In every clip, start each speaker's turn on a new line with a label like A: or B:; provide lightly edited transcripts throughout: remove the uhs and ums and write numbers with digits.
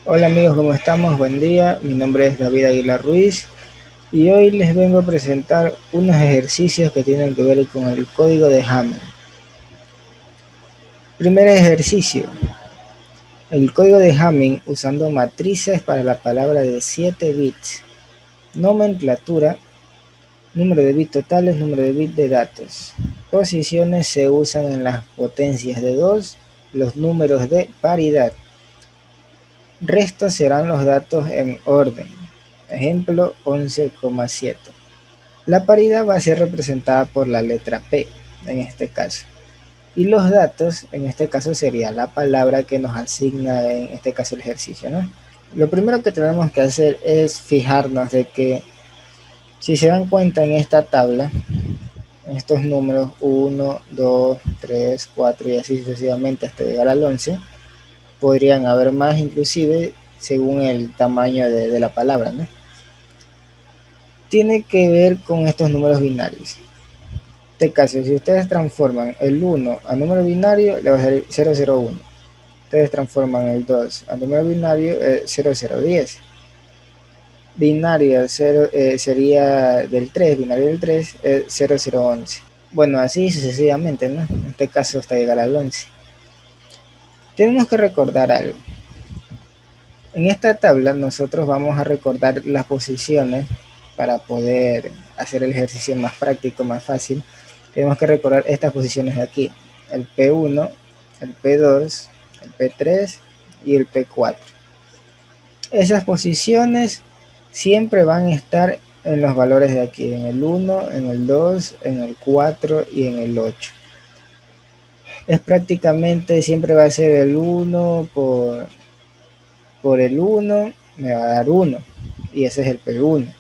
A: Hola amigos, ¿cómo estamos? Buen día, mi nombre es David Aguilar Ruiz y hoy les vengo a presentar unos ejercicios que tienen que ver con el código de Hamming. Primer ejercicio, el código de Hamming usando matrices para la palabra de 7 bits. Nomenclatura, número de bits totales, número de bits de datos. Posiciones se usan en las potencias de 2, los números de paridad. Restos serán los datos en orden. Ejemplo 11,7. La paridad va a ser representada por la letra P en este caso. Y los datos, en este caso sería la palabra que nos asigna en este caso el ejercicio, ¿no? Lo primero que tenemos que hacer es fijarnos de que si se dan cuenta en esta tabla, en estos números 1, 2, 3, 4 y así sucesivamente hasta llegar al 11, podrían haber más inclusive según el tamaño de la palabra, ¿no? Tiene que ver con estos números binarios. En este caso, si ustedes transforman el 1 a número binario, le va a salir 001. Ustedes transforman el 2 a número binario, 0010. Binario 0, sería del 3, binario del 3, 0011. Bueno, así sucesivamente, ¿no? En este caso hasta llegar al 11. Tenemos que recordar algo. En esta tabla nosotros vamos a recordar las posiciones para poder hacer el ejercicio más práctico, más fácil. Tenemos que recordar estas posiciones de aquí, el P1, el P2, el P3 y el P4. Esas posiciones siempre van a estar en los valores de aquí, en el 1, en el 2, en el 4 y en el 8. Es prácticamente, siempre va a ser el 1 por el 1, me va a dar 1, y ese es el P1.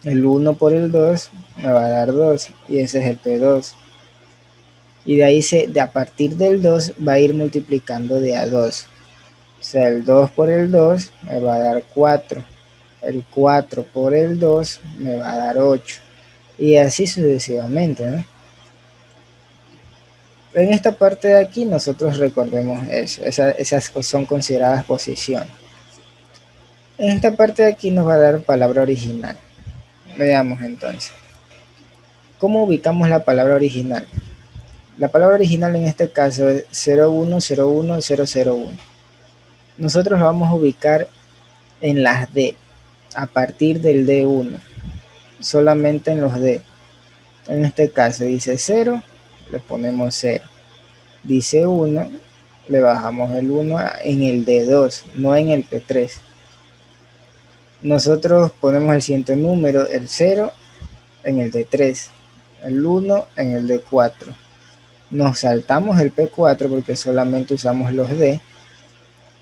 A: El 1 por el 2 me va a dar 2, y ese es el P2. Y de ahí a partir del 2 va a ir multiplicando de a 2. O sea, el 2 por el 2 me va a dar 4. El 4 por el 2 me va a dar 8. Y así sucesivamente, ¿no? En esta parte de aquí nosotros recordemos eso. Esas son consideradas posiciones. En esta parte de aquí nos va a dar palabra original. Veamos entonces. ¿Cómo ubicamos la palabra original? La palabra original en este caso es 0101001. Nosotros la vamos a ubicar en las D, a partir del D1, solamente en los D. En este caso dice 0, le ponemos 0. Dice 1, le bajamos el 1 en el D2, no en el P3. Nosotros ponemos el siguiente número, el 0, en el D3, el 1 en el D4. Nos saltamos el P4 porque solamente usamos los D.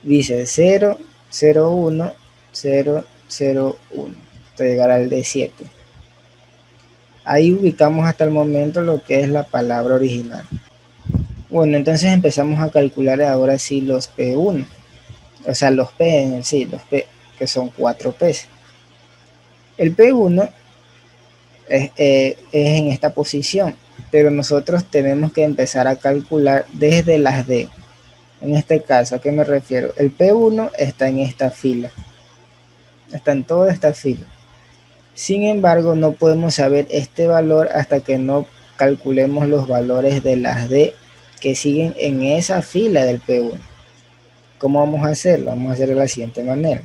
A: Dice 0, 0, 1, 0, 0, 1, hasta llegar al D7. Ahí ubicamos hasta el momento lo que es la palabra original. Bueno, entonces empezamos a calcular ahora sí los P1, o sea, los P en sí, los P, que son 4 P. El P1 es en esta posición, pero nosotros tenemos que empezar a calcular desde las D. En este caso, ¿a qué me refiero? El P1 está en esta fila, está en toda esta fila. Sin embargo, no podemos saber este valor hasta que no calculemos los valores de las D que siguen en esa fila del P1. ¿Cómo vamos a hacerlo? Vamos a hacerlo de la siguiente manera.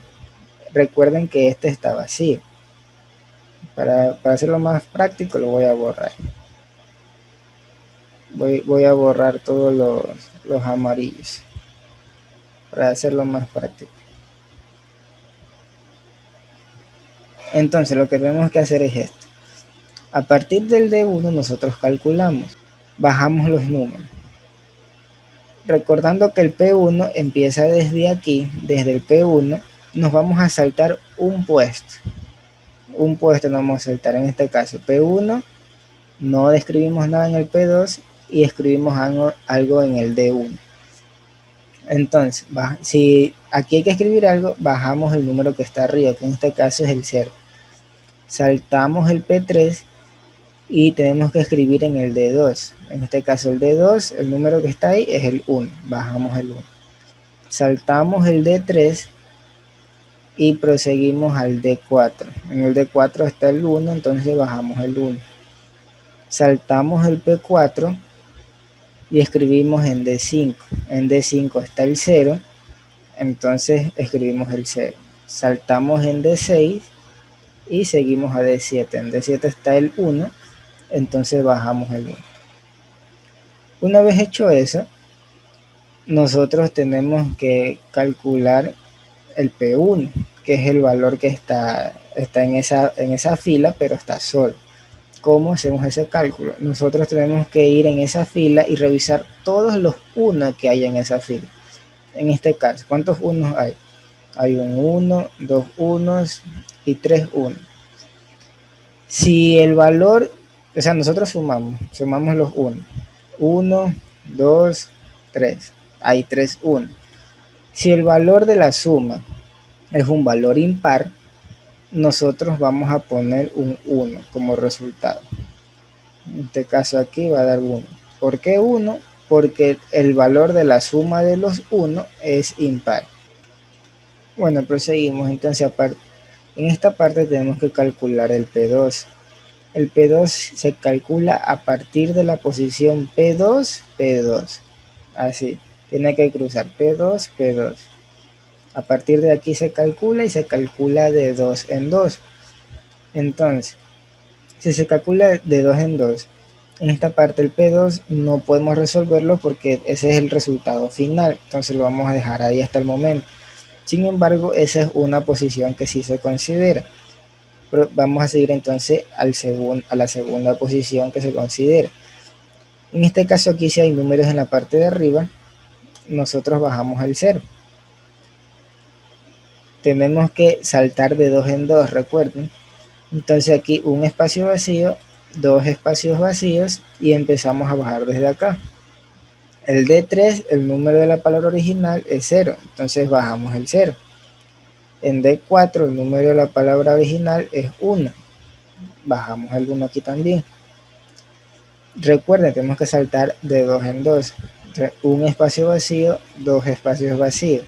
A: Recuerden que este está vacío. Para hacerlo más práctico lo voy a borrar. Voy a borrar todos los amarillos para hacerlo más práctico. Entonces lo que tenemos que hacer es esto. A partir del D1 nosotros calculamos, bajamos los números. Recordando que el P1 empieza desde aquí, desde el P1, nos vamos a saltar un puesto. Un puesto nos vamos a saltar, en este caso P1, no escribimos nada en el P2 y escribimos algo en el D1. Entonces, si aquí hay que escribir algo, bajamos el número que está arriba, que en este caso es el 0. Saltamos el P3 y tenemos que escribir en el D2. En este caso el D2, el número que está ahí es el 1. Bajamos el 1. Saltamos el D3 y proseguimos al D4. En el D4 está el 1, entonces bajamos el 1. Saltamos el P4 y escribimos en D5. En D5 está el 0, entonces escribimos el 0. Saltamos en D6 y seguimos a D7. En D7 está el 1, entonces bajamos el 1. Una vez hecho eso, nosotros tenemos que calcular el P1, que es el valor que está en esa fila, pero está solo. ¿Cómo hacemos ese cálculo? Nosotros tenemos que ir en esa fila y revisar todos los 1 que hay en esa fila. En este caso, ¿cuántos 1 hay? Hay un 1, 2 unos y 3 1. Si el valor, o sea, nosotros sumamos los 1. 1, 2, 3. Hay 3 1. Si el valor de la suma es un valor impar, nosotros vamos a poner un 1 como resultado. En este caso aquí va a dar 1. ¿Por qué 1? Porque el valor de la suma de los 1 es impar. Bueno, proseguimos. Entonces, en esta parte tenemos que calcular el P2. El P2 se calcula a partir de la posición P2, P2. Así, tiene que cruzar P2, P2. A partir de aquí se calcula y se calcula de 2 en 2. Entonces, si se calcula de 2 en 2, en esta parte el P2 no podemos resolverlo porque ese es el resultado final. Entonces lo vamos a dejar ahí hasta el momento. Sin embargo, esa es una posición que sí se considera. Pero vamos a seguir entonces a la segunda posición que se considera. En este caso aquí, si hay números en la parte de arriba, nosotros bajamos el 0. Tenemos que saltar de 2 en 2, recuerden. Entonces aquí un espacio vacío, 2 espacios vacíos y empezamos a bajar desde acá. El D3, el número de la palabra original es 0, entonces bajamos el 0. En D4 el número de la palabra original es 1, bajamos el 1 aquí también. Recuerden, tenemos que saltar de 2 en 2. Un espacio vacío, 2 espacios vacíos.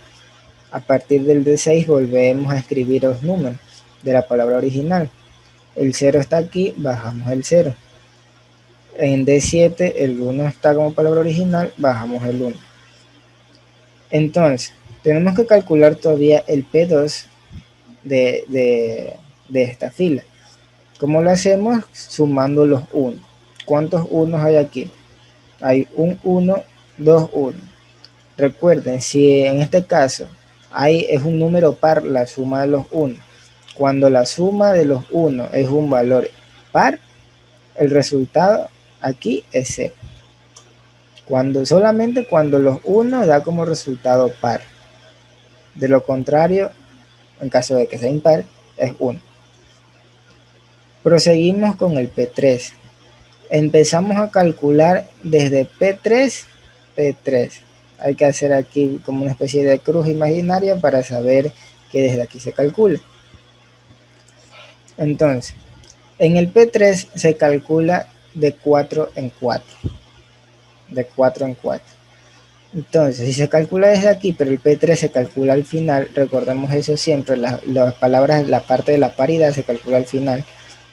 A: A partir del D6 volvemos a escribir los números de la palabra original. El 0 está aquí, bajamos el 0. En D7 el 1 está como palabra original, bajamos el 1. Entonces, tenemos que calcular todavía el P2 de esta fila. ¿Cómo lo hacemos? Sumando los 1. ¿Cuántos 1 hay aquí? Hay un 1, 2 1. Recuerden, si en este caso es un número par la suma de los 1, cuando la suma de los 1 es un valor par, el resultado aquí es 0. Solamente cuando los 1 da como resultado par. De lo contrario, en caso de que sea impar, es 1. Proseguimos con el P3. Empezamos a calcular desde P3, P3. Hay que hacer aquí como una especie de cruz imaginaria para saber que desde aquí se calcula. Entonces, en el P3 se calcula de 4 en 4. De 4 en 4. Entonces, si se calcula desde aquí, pero el P3 se calcula al final, recordemos eso siempre, las palabras, la parte de la paridad se calcula al final.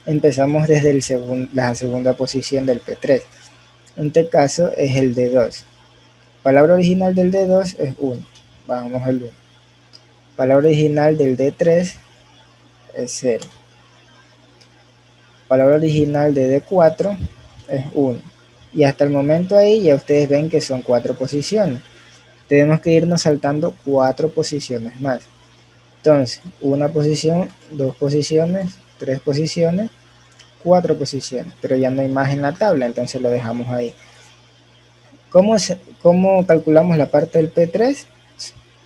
A: Empezamos desde la segunda posición del P3. En este caso es el D2. Palabra original del D2 es 1. Bajamos el 1. Palabra original del D3 es 0. Palabra original de D4 es 1. Y hasta el momento ahí ya ustedes ven que son 4 posiciones. Tenemos que irnos saltando 4 posiciones más. Entonces, una posición, 2 posiciones, 3 posiciones, 4 posiciones. Pero ya no hay más en la tabla, entonces lo dejamos ahí. ¿Cómo calculamos la parte del P3?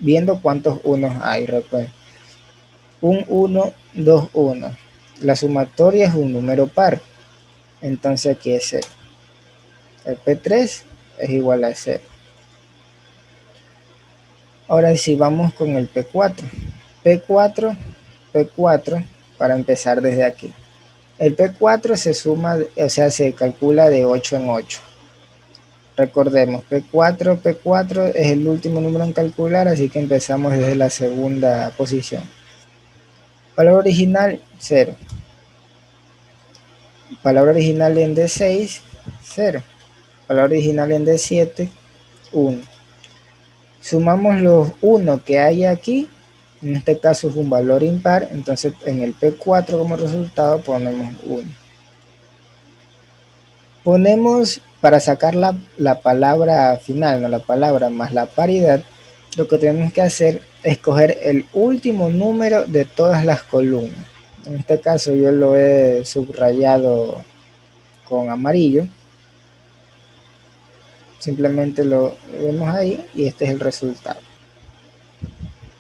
A: Viendo cuántos unos hay, recuerden. Un 1, 2 1. La sumatoria es un número par. Entonces aquí es 0. El P3 es igual a 0. Ahora sí vamos con el P4. P4, para empezar desde aquí. El P4 se suma, o sea, se calcula de 8 en 8. Recordemos, P4 es el último número en calcular, así que empezamos desde la segunda posición. Palabra original, 0. Palabra original en D6, 0. Palabra original en D7, 1. Sumamos los 1 que hay aquí, en este caso es un valor impar, entonces en el P4 como resultado ponemos 1. Ponemos, para sacar la palabra final, no la palabra más la paridad, lo que tenemos que hacer es coger el último número de todas las columnas. En este caso yo lo he subrayado con amarillo. Simplemente lo vemos ahí y este es el resultado.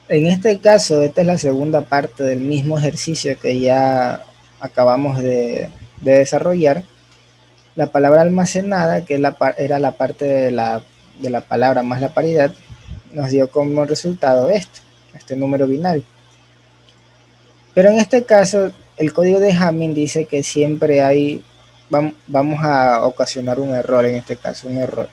A: En este caso, esta es la segunda parte del mismo ejercicio que ya acabamos de desarrollar. La palabra almacenada, que era la parte de la palabra más la paridad, nos dio como resultado este número binario. Pero en este caso, el código de Hamming dice que siempre vamos a ocasionar un error, en este caso un error.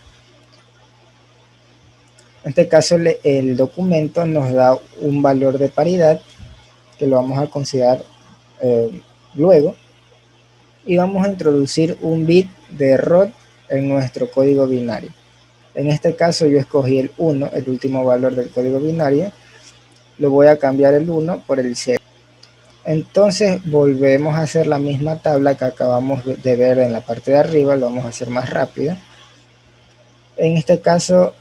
A: En este caso el documento nos da un valor de paridad que lo vamos a considerar luego, y vamos a introducir un bit de error en nuestro código binario. En este caso yo escogí el 1, el último valor del código binario, lo voy a cambiar el 1 por el 0. Entonces volvemos a hacer la misma tabla que acabamos de ver en la parte de arriba, lo vamos a hacer más rápido. En este caso,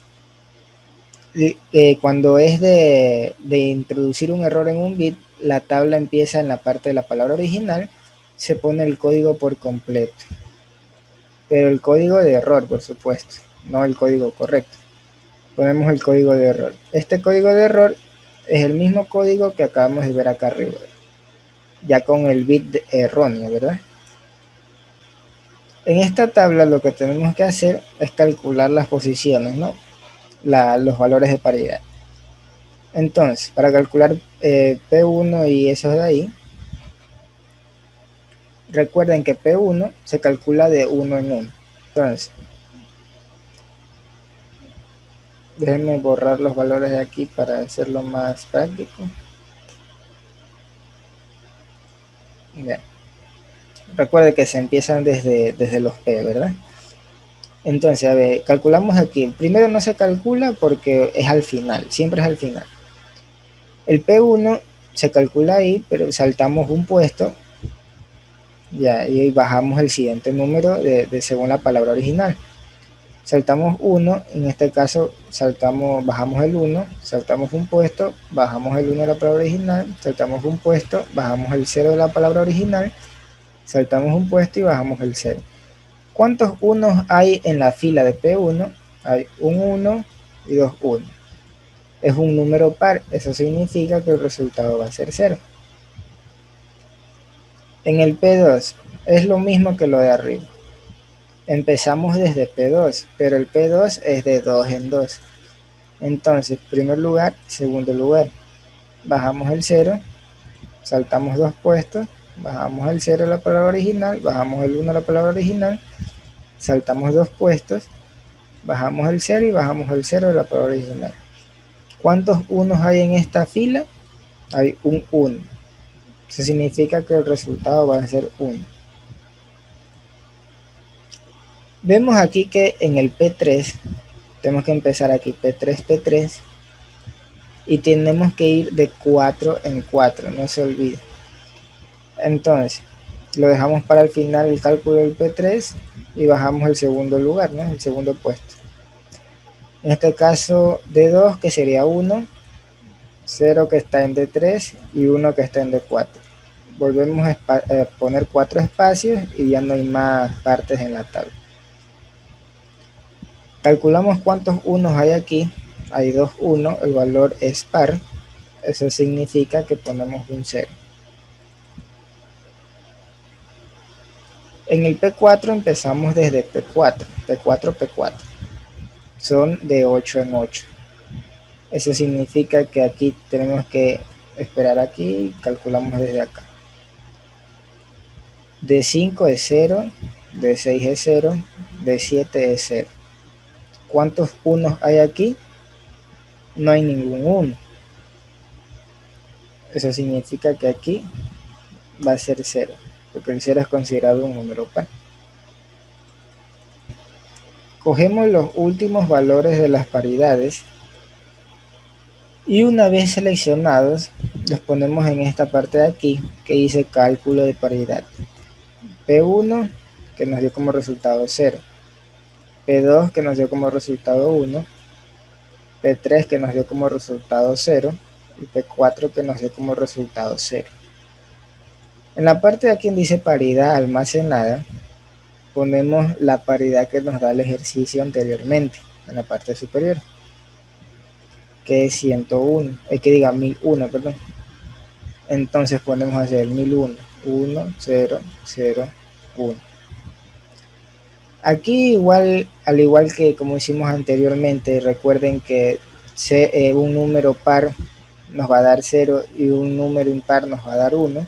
A: cuando es de introducir un error en un bit, la tabla empieza en la parte de la palabra original, se pone el código por completo, pero el código de error, por supuesto, no el código correcto. Ponemos el código de error. Este código de error es el mismo código que acabamos de ver acá arriba, ya con el bit erróneo, ¿verdad? En esta tabla lo que tenemos que hacer es calcular las posiciones, ¿no? Los valores de paridad. Entonces, para calcular P1 y esos de ahí, recuerden que P1 se calcula de 1 en 1. Entonces, déjenme borrar los valores de aquí para hacerlo más práctico. Bien. Recuerden que se empiezan desde los P, ¿verdad? Entonces, a ver, calculamos aquí. Primero no se calcula porque es al final, siempre es al final. El P1 se calcula ahí, pero saltamos un puesto, ya, y bajamos el siguiente número según la palabra original. Saltamos 1, en este caso bajamos el 1, saltamos un puesto, bajamos el 1 de la palabra original, saltamos un puesto, bajamos el 0 de la palabra original, saltamos un puesto y bajamos el 0. ¿Cuántos unos hay en la fila de P1? Hay un 1 y dos 1. Es un número par, eso significa que el resultado va a ser 0. En el P2 es lo mismo que lo de arriba. Empezamos desde P2, pero el P2 es de 2 en 2. Entonces, primer lugar, segundo lugar. Bajamos el 0, saltamos dos puestos, bajamos el 0 de la palabra original, bajamos el 1 de la palabra original, saltamos dos puestos, bajamos el 0 y bajamos el 0 de la palabra original. ¿Cuántos unos hay en esta fila? Hay un 1. Eso significa que el resultado va a ser 1. Vemos aquí que en el P3, tenemos que empezar aquí, P3, P3, y tenemos que ir de 4 en 4, no se olvide. Entonces, lo dejamos para el final el cálculo del P3 y bajamos el segundo lugar, ¿no? El segundo puesto. En este caso, D2, que sería 1, 0 que está en D3 y 1 que está en D4. Volvemos a poner 4 espacios y ya no hay más partes en la tabla. Calculamos cuántos unos hay aquí. Hay 2 1, el valor es par. Eso significa que ponemos un 0. En el P4 empezamos desde P4, P4, P4. Son de 8 en 8. Eso significa que aquí tenemos que esperar aquí y calculamos desde acá. D5 es 0, D6 es 0, D7 es 0. ¿Cuántos unos hay aquí? No hay ningún 1. Eso significa que aquí va a ser 0, porque el 0 es considerado un número par. Cogemos los últimos valores de las paridades y una vez seleccionados los ponemos en esta parte de aquí que dice cálculo de paridad. P1 que nos dio como resultado 0, P2 que nos dio como resultado 1, P3 que nos dio como resultado 0 y P4 que nos dio como resultado 0. En la parte de aquí dice paridad almacenada, ponemos la paridad que nos da el ejercicio anteriormente, en la parte superior, que es 101, que diga 1001, perdón. Entonces ponemos así el 1001, 1, 0, 0, 1. Aquí igual, al igual que como hicimos anteriormente, recuerden que un número par nos va a dar 0 y un número impar nos va a dar 1.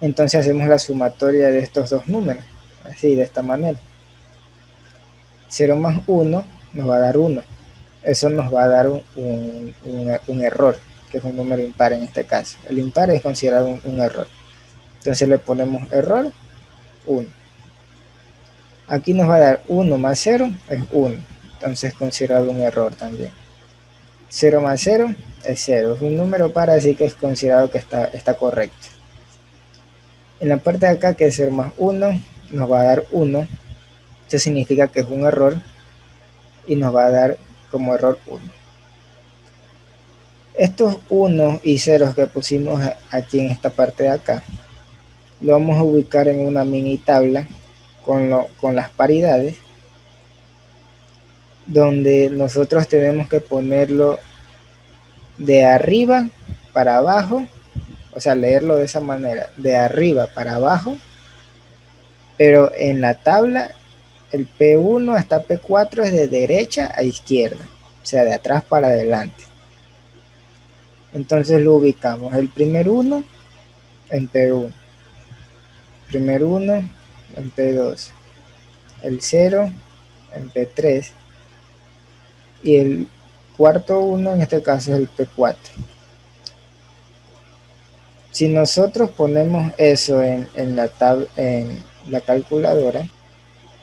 A: Entonces hacemos la sumatoria de estos dos números, así, de esta manera. 0 más 1 nos va a dar 1. Eso nos va a dar un error, que es un número impar en este caso. El impar es considerado un error. Entonces le ponemos error 1. Aquí nos va a dar 1 más 0 es 1. Entonces es considerado un error también. 0 más 0 es 0. Es un número par, así que es considerado que está correcto. En la parte de acá, que es 0 más 1, nos va a dar 1. Esto significa que es un error y nos va a dar como error 1. Estos 1 y 0 que pusimos aquí en esta parte de acá, lo vamos a ubicar en una mini tabla con las paridades, donde nosotros tenemos que ponerlo de arriba para abajo, o sea, leerlo de esa manera, de arriba para abajo, pero en la tabla el P1 hasta P4 es de derecha a izquierda, o sea, de atrás para adelante. Entonces lo ubicamos, el primer 1 en P1, primer 1 en P2, el 0 en P3 y el cuarto 1 en este caso es el P4. Si nosotros ponemos eso en la calculadora,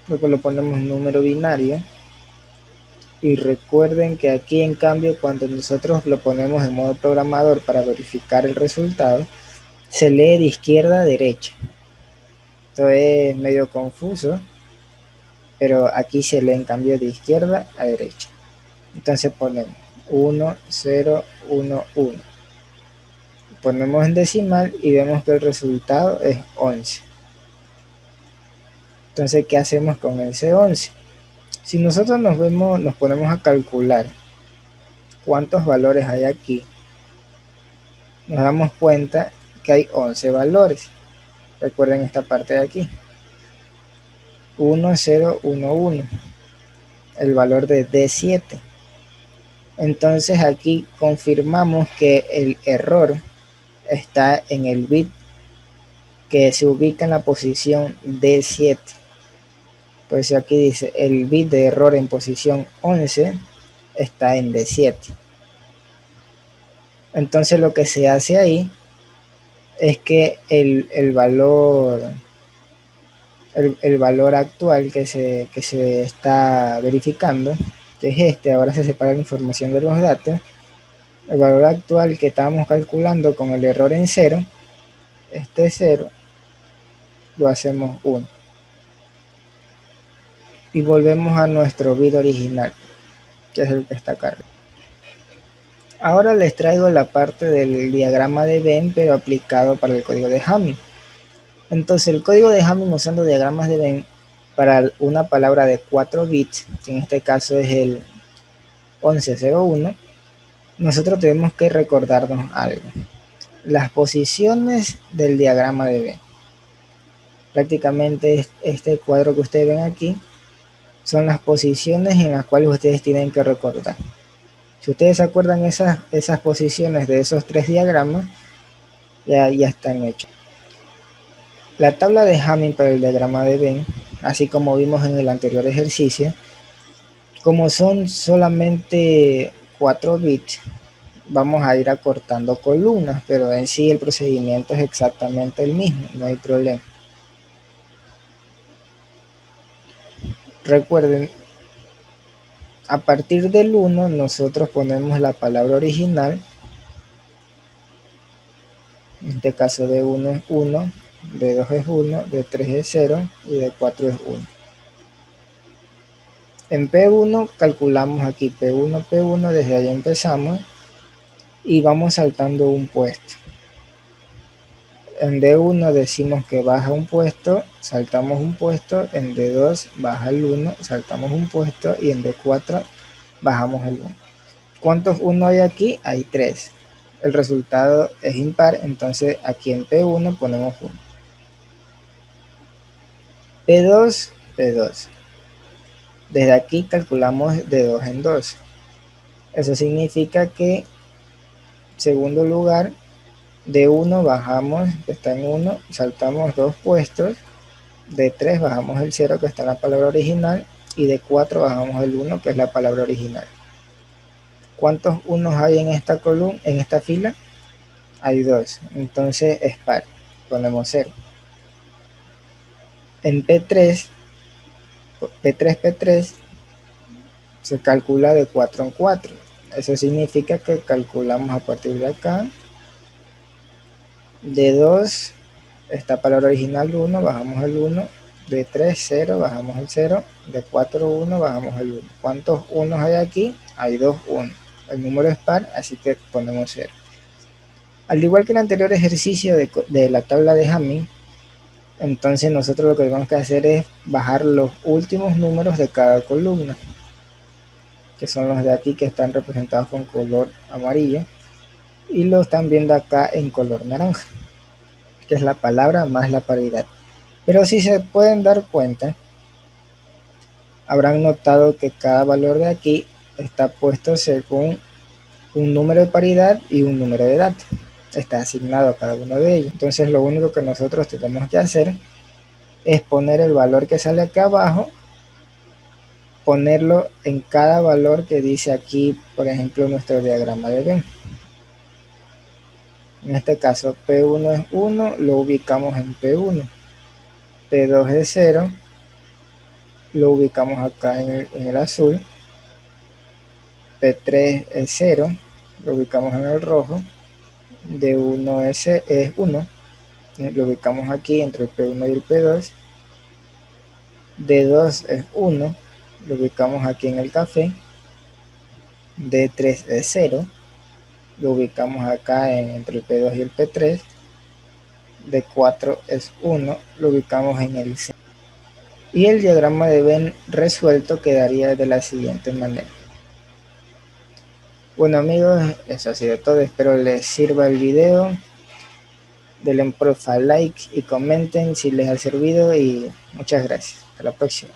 A: luego lo ponemos en número binario, y recuerden que aquí en cambio cuando nosotros lo ponemos en modo programador para verificar el resultado, se lee de izquierda a derecha. Esto es medio confuso, pero aquí se lee en cambio de izquierda a derecha. Entonces ponemos 1, 0, 1, 1. Ponemos en decimal y vemos que el resultado es 11. Entonces, ¿qué hacemos con ese 11? Si nosotros nos ponemos a calcular cuántos valores hay aquí, nos damos cuenta que hay 11 valores. Recuerden esta parte de aquí. 1, 0, 1, 1. El valor de D7. Entonces aquí confirmamos que el error está en el bit que se ubica en la posición D7. Por eso aquí dice el bit de error en posición 11 está en D7. Entonces lo que se hace ahí es que el valor actual que se está verificando, que es este, ahora se separa la información de los datos, el valor actual que estábamos calculando con el error en 0, este 0, lo hacemos 1. Y volvemos a nuestro bit original, que es el que está acá. Ahora les traigo la parte del diagrama de Venn, pero aplicado para el código de Hamming. Entonces el código de Hamming usando diagramas de Venn para una palabra de 4 bits, que en este caso es el 1101, nosotros tenemos que recordarnos algo. Las posiciones del diagrama de Venn. Prácticamente este cuadro que ustedes ven aquí son las posiciones en las cuales ustedes tienen que recordar. Si ustedes se acuerdan esas posiciones de esos 3 diagramas, ya están hechos. La tabla de Hamming para el diagrama de Venn, así como vimos en el anterior ejercicio, como son solamente 4 bits, vamos a ir acortando columnas, pero en sí el procedimiento es exactamente el mismo, no hay problema. Recuerden, a partir del 1 nosotros ponemos la palabra original. En este caso de 1 es 1, de 2 es 1, de 3 es 0 y de 4 es 1. En P1 calculamos aquí P1, P1, desde ahí empezamos y vamos saltando un puesto. En D1 decimos que baja un puesto, saltamos un puesto, en D2 baja el 1, saltamos un puesto y en D4 bajamos el 1. ¿Cuántos 1 hay aquí? Hay 3. El resultado es impar, entonces aquí en P1 ponemos 1. P2, P2. Desde aquí calculamos de 2 en 2. Eso significa que, segundo lugar, de 1 bajamos, que está en 1, saltamos 2 puestos. De 3 bajamos el 0, que está en la palabra original. Y de 4 bajamos el 1, que es la palabra original. ¿Cuántos 1 hay en esta columna, en esta fila? Hay 2. Entonces es par. Ponemos 0. En P3, P3 se calcula de 4 en 4. Eso significa que calculamos a partir de acá. De 2, esta palabra original 1, bajamos el 1. De 3, 0, bajamos el 0. De 4, 1, bajamos el 1. ¿Cuántos 1 hay aquí? Hay 2 1. El número es par, así que ponemos 0. Al igual que el anterior ejercicio de la tabla de Hamming, entonces nosotros lo que tenemos que hacer es bajar los últimos números de cada columna, que son los de aquí que están representados con color amarillo, y lo están viendo acá en color naranja, que es la palabra más la paridad. Pero si se pueden dar cuenta, habrán notado que cada valor de aquí está puesto según un número de paridad y un número de datos. Está asignado a cada uno de ellos. Entonces lo único que nosotros tenemos que hacer es poner el valor que sale acá abajo, ponerlo en cada valor que dice aquí, por ejemplo, nuestro diagrama de Venn. En este caso P1 es 1, lo ubicamos en P1. P2 es 0, lo ubicamos acá en el azul. P3 es 0, lo ubicamos en el rojo. D1 es 1, lo ubicamos aquí entre el P1 y el P2. D2 es 1, lo ubicamos aquí en el café. D3 es 0, lo ubicamos acá entre el P2 y el P3. D4 es 1, lo ubicamos en el C. Y el diagrama de Venn resuelto quedaría de la siguiente manera. Bueno amigos, eso ha sido todo. Espero les sirva el video. Denle porfa like y comenten si les ha servido y muchas gracias. Hasta la próxima.